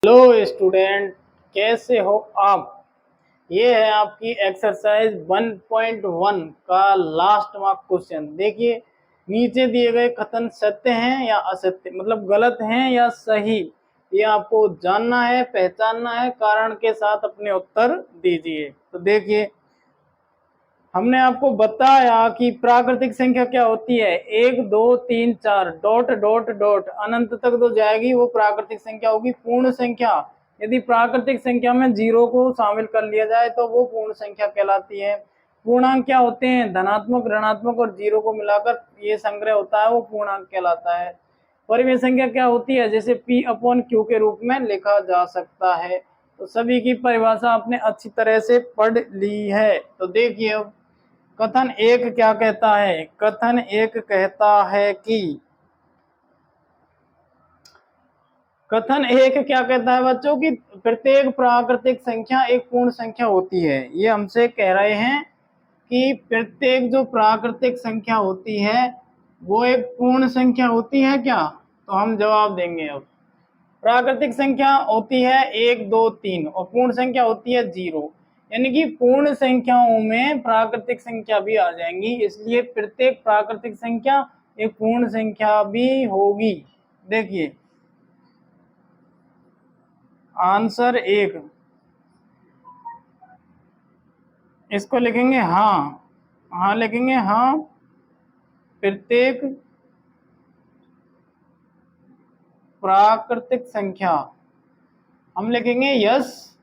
Hello student, कैसे हो आप। ये है आपकी एक्सरसाइज 1.1 का लास्ट मार्क क्वेश्चन। देखिए, नीचे दिए गए कथन सत्य हैं या असत्य, मतलब गलत हैं या सही, ये आपको जानना है, पहचानना है। कारण के साथ अपने उत्तर दीजिए। तो देखिए, हमने आपको बताया कि प्राकृतिक संख्या क्या होती है। 1 2 3 4 डॉट डॉट डॉट अनंत तक तो जाएगी, वो प्राकृतिक संख्या होगी। पूर्ण संख्या, यदि प्राकृतिक संख्या में जीरो को शामिल कर लिया जाए तो वो पूर्ण संख्या कहलाती है। पूर्णांक क्या होते हैं? धनात्मक, ऋणात्मक और जीरो को मिलाकर ये संग्रह होता है, वो पूर्णांक कहलाता है। परिमेय संख्या क्या होती है? जैसे P/Q के रूप में लिखा जा सकता है। तो सभी की परिभाषा आपने अच्छी तरह से पढ़ ली है। तो देखिए, अब कथन एक क्या कहता है? कथन एक कहता है कि कथन एक क्या कहता है बच्चों की प्रत्येक प्राकृतिक संख्या एक पूर्ण संख्या होती है। ये हमसे कह रहे हैं कि प्रत्येक जो प्राकृतिक संख्या होती है वो एक पूर्ण संख्या होती है क्या? तो हम जवाब देंगे। अब प्राकृतिक संख्या होती है 1 2 3 और पूर्ण संख्या होती है 0, यानी कि पूर्ण संख्याओं में प्राकृतिक संख्या भी आ जाएंगी, इसलिए प्रत्येक प्राकृतिक संख्या एक पूर्ण संख्या भी होगी। देखिए आंसर एक, इसको लिखेंगे हाँ, हाँ लिखेंगे हाँ, प्रत्येक प्राकृतिक संख्या। हम लिखेंगे यस,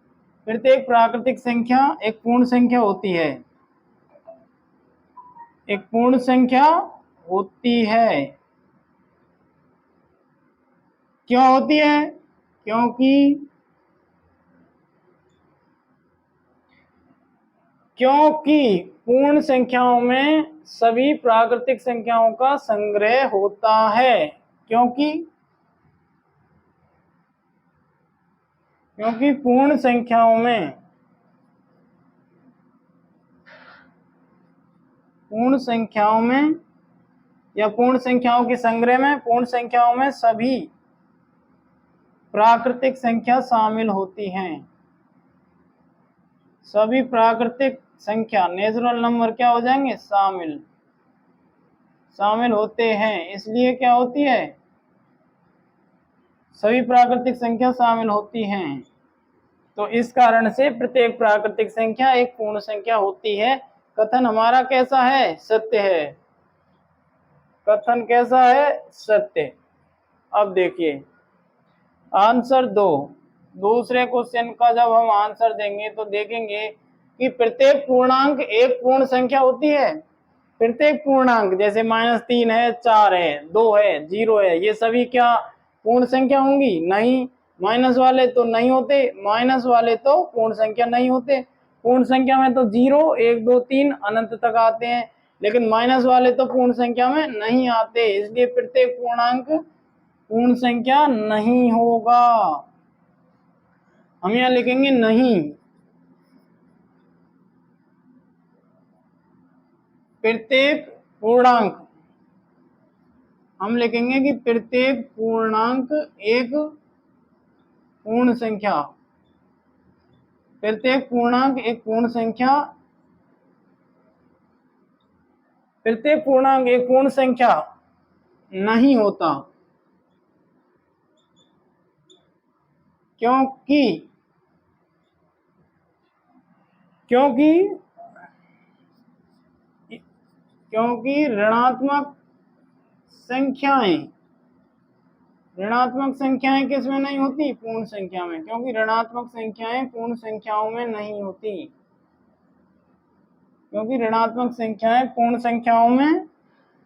प्रत्येक प्राकृतिक संख्या एक पूर्ण संख्या होती है, एक पूर्ण संख्या होती है। क्यों होती है? क्योंकि पूर्ण संख्याओं में सभी प्राकृतिक संख्याओं का संग्रह होता है। क्योंकि पूर्ण संख्याओं में या पूर्ण संख्याओं के संग्रह में, पूर्ण संख्याओं में सभी प्राकृतिक संख्या शामिल होती हैं। सभी प्राकृतिक संख्या, नेचुरल नंबर क्या हो जाएंगे? शामिल होते हैं। इसलिए क्या होती है? सभी प्राकृतिक संख्या शामिल होती हैं। तो इस कारण से प्रत्येक प्राकृतिक संख्या एक पूर्ण संख्या होती है। कथन हमारा कैसा है? सत्य है। कथन कैसा है? सत्य। अब देखिए आंसर दो, दूसरे क्वेश्चन का जब हम आंसर देंगे तो देखेंगे कि प्रत्येक पूर्णांक एक पूर्ण संख्या होती है। प्रत्येक पूर्णांक, जैसे -3 है, 4 है, 2 है, 0 है, ये सभी क्या पूर्ण संख्या होंगी? नहीं। माइनस वाले तो नहीं होते, माइनस वाले तो पूर्ण संख्या नहीं होते। पूर्ण संख्या में तो 0 1 2 3 अनंत तक आते हैं, लेकिन माइनस वाले तो पूर्ण संख्या में नहीं आते, इसलिए प्रत्येक पूर्णांक पूर्ण संख्या नहीं होगा। हम यहां लिखेंगे नहीं। प्रत्येक पूर्णांक, हम लिखेंगे कि प्रत्येक पूर्णांक एक पूर्ण संख्या, प्रत्येक पूर्णांक एक पूर्ण संख्या, प्रत्येक पूर्णांक एक पूर्ण संख्या नहीं होता। क्योंकि ऋणात्मक संख्याएं किसमें नहीं होती? पूर्ण संख्या में। क्योंकि ऋणात्मक संख्याएं पूर्ण संख्याओं में नहीं होती, क्योंकि ऋणात्मक संख्याएं पूर्ण संख्याओं में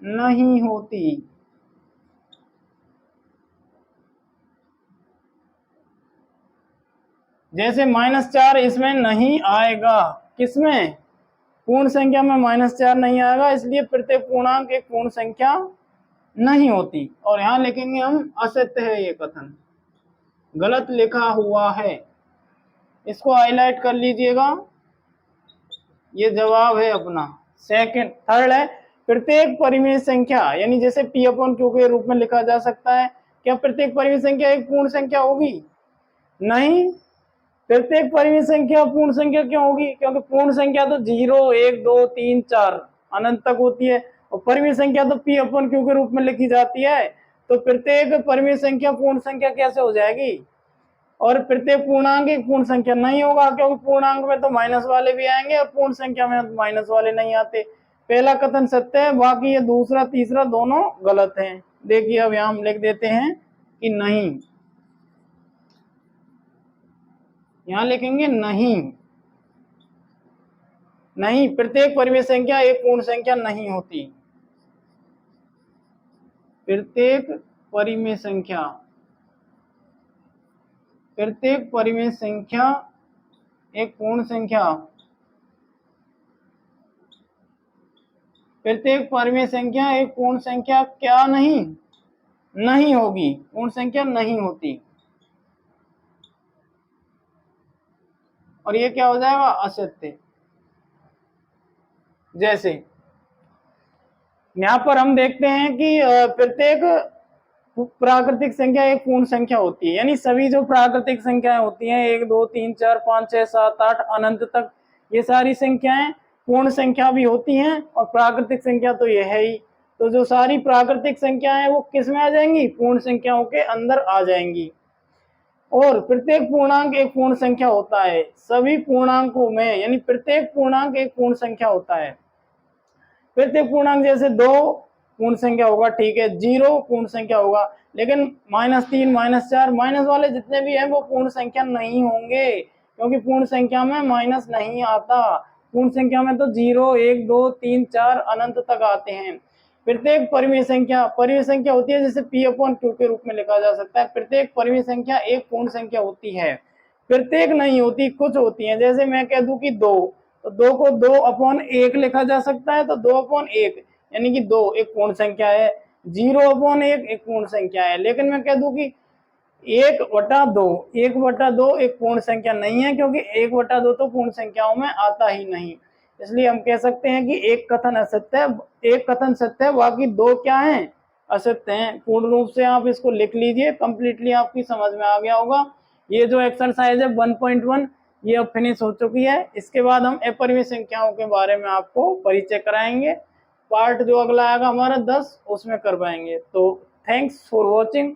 नहीं होती। जैसे -4 इसमें नहीं आएगा। किसमें? पूर्ण संख्या में -4 नहीं आएगा, इसलिए प्रत्येक पूर्णांक एक पूर्ण संख्या नहीं होती। और यहां लिखेंगे हम असत्य है, ये कथन गलत लिखा हुआ है, इसको हाईलाइट कर लीजिएगा। ये जवाब है अपना। सेकंड, थर्ड है प्रत्येक परिमेय संख्या, यानी जैसे P/Q के रूप में लिखा जा सकता है। क्या प्रत्येक परिमेय संख्या एक पूर्ण संख्या होगी? नहीं, प्रत्येक परिमेय संख्या पूर्ण संख्या क्यों होगी? क्योंकि पूर्ण संख्या तो 0, 1, 2, 3, 4 अनंत तक होती है, और परिमेय संख्या तो P अपन Q के रूप में लिखी जाती है। तो प्रत्येक परिमेय संख्या पूर्ण संख्या कैसे हो जाएगी? और प्रत्येक पूर्णांक एक पूर्ण संख्या नहीं होगा, क्योंकि पूर्णांक में तो माइनस वाले भी आएंगे और पूर्ण संख्या में तो माइनस वाले नहीं आते। पहला कथन सत्य है, बाकी ये दूसरा तीसरा दोनों गलत हैं। देखिए अब यहां हम लिख देते हैं कि नहीं, यहां लिखेंगे नहीं, नहीं, प्रत्येक परिमेय संख्या एक पूर्ण संख्या नहीं होती। प्रत्येक परिमेय संख्या, प्रत्येक परिमेय संख्या एक पूर्ण संख्या, प्रत्येक परिमेय संख्या एक पूर्ण संख्या क्या नहीं, नहीं होगी, पूर्ण संख्या नहीं होती। और ये क्या हो जाएगा? असत्य। जैसे यहाँ पर हम देखते हैं कि प्रत्येक प्राकृतिक संख्या एक पूर्ण संख्या होती है, यानी सभी जो प्राकृतिक संख्याएं होती हैं 1, 2, 3, 4, 5, 6, 7, 8 अनंत तक, ये सारी संख्याएं पूर्ण संख्या भी होती हैं और प्राकृतिक संख्या तो ये है ही। तो जो सारी प्राकृतिक संख्याएं वो किस में आ जाएंगी? पूर्ण संख्याओं के अंदर आ जाएंगी। और प्रत्येक पूर्णांक एक पूर्ण संख्या होता है सभी पूर्णांकों में, यानी प्रत्येक पूर्णांक एक पूर्ण संख्या होता है। प्रत्येक पूर्णांक जैसे 2 पूर्ण संख्या होगा, ठीक है, 0 पूर्ण संख्या होगा, लेकिन -3, -4 माइनस वाले जितने भी हैं वो पूर्ण संख्या नहीं होंगे, क्योंकि पूर्ण संख्या में माइनस नहीं आता। पूर्ण संख्या में तो 0, 1, 2, 3, 4 अनंत तक आते हैं। प्रत्येक परिमेय संख्या होती है जिसे P/Q के रूप में लिखा जा सकता है। प्रत्येक परिमेय संख्या एक पूर्ण संख्या होती है, प्रत्येक नहीं होती, कुछ होती है। जैसे मैं कह दूं कि 2, तो 2 को 2/1 लिखा जा सकता है, तो 2/1 यानी कि 2 एक पूर्ण संख्या है, 0/1 एक पूर्ण संख्या है। लेकिन मैं कह दूं कि 1/2 एक पूर्ण संख्या नहीं है, क्योंकि 1/2 तो पूर्ण संख्याओं में आता ही नहीं। इसलिए हम कह सकते हैं कि एक कथन असत्य है, एक कथन सत्य है, बाकी 2 क्या हैं? असत्य हैं। पूर्ण रूप से आप इसको लिख लीजिए, कंप्लीटली आपकी समझ में आ गया होगा। ये जो एक्सरसाइज है 1.1 ये अब फिनिश हो चुकी है। इसके बाद हम अपरिमेय संख्याओं के बारे में आपको परिचय कराएंगे। पार्ट जो अगला आएगा हमारा 10 उसमें करवाएंगे। तो थैंक्स फॉर वॉचिंग।